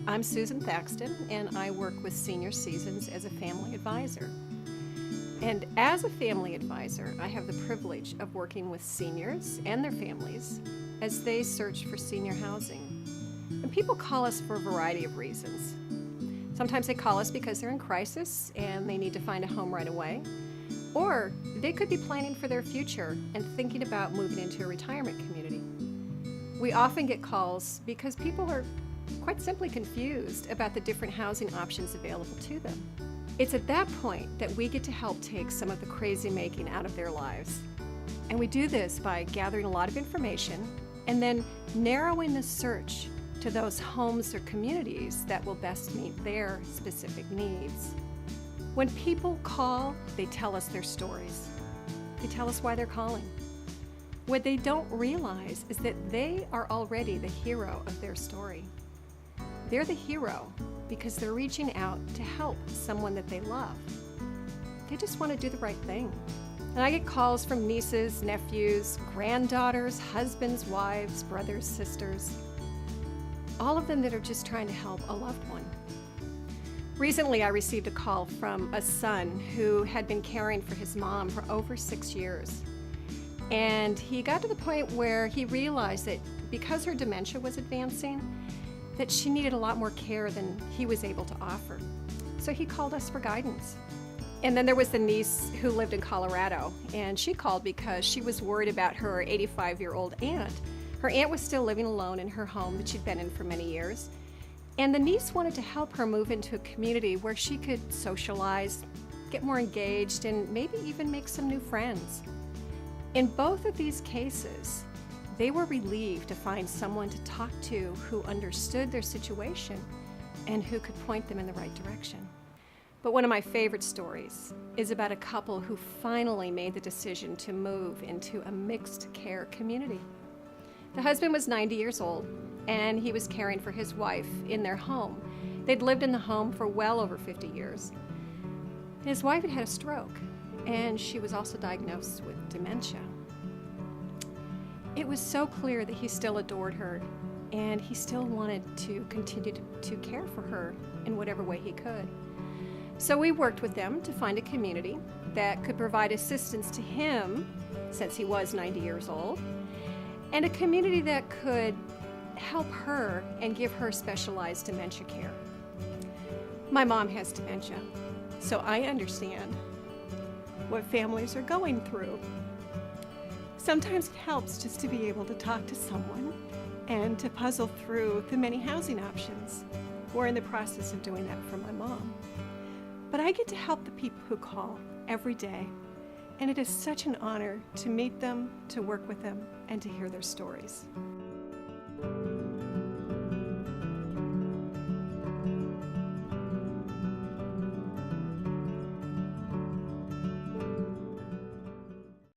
I'm Susan Thaxton, and I work with Senior Seasons as a family advisor. And as a family advisor, I have the privilege of working with seniors and their families as they search for senior housing. And people call us for a variety of reasons. Sometimes they call us because they're in crisis and they need to find a home right away. Or they could be planning for their future and thinking about moving into a retirement community. We often get calls because people are quite simply confused about the different housing options available to them. It's at that point that we get to help take some of the crazy making out of their lives. And we do this by gathering a lot of information and then narrowing the search to those homes or communities that will best meet their specific needs. When people call, they tell us their stories. They tell us why they're calling. What they don't realize is that they are already the hero of their story. They're the hero because they're reaching out to help someone that they love. They just want to do the right thing. And I get calls from nieces, nephews, granddaughters, husbands, wives, brothers, sisters, all of them that are just trying to help a loved one. Recently, I received a call from a son who had been caring for his mom for over 6 years. And he got to the point where he realized that because her dementia was advancing, that she needed a lot more care than he was able to offer. So he called us for guidance. And then there was the niece who lived in Colorado, and she called because she was worried about her 85-year-old aunt. Her aunt was still living alone in her home that she'd been in for many years. And the niece wanted to help her move into a community where she could socialize, get more engaged, and maybe even make some new friends. In both of these cases, they were relieved to find someone to talk to who understood their situation and who could point them in the right direction. But one of my favorite stories is about a couple who finally made the decision to move into a mixed care community. The husband was 90 years old, and he was caring for his wife in their home. They'd lived in the home for well over 50 years. His wife had had a stroke, and she was also diagnosed with dementia. It was so clear that he still adored her, and he still wanted to continue to care for her in whatever way he could. So we worked with them to find a community that could provide assistance to him, since he was 90 years old, and a community that could help her and give her specialized dementia care. My mom has dementia, so I understand what families are going through. Sometimes it helps just to be able to talk to someone and to puzzle through the many housing options. We're in the process of doing that for my mom. But I get to help the people who call every day, and it is such an honor to meet them, to work with them, and to hear their stories.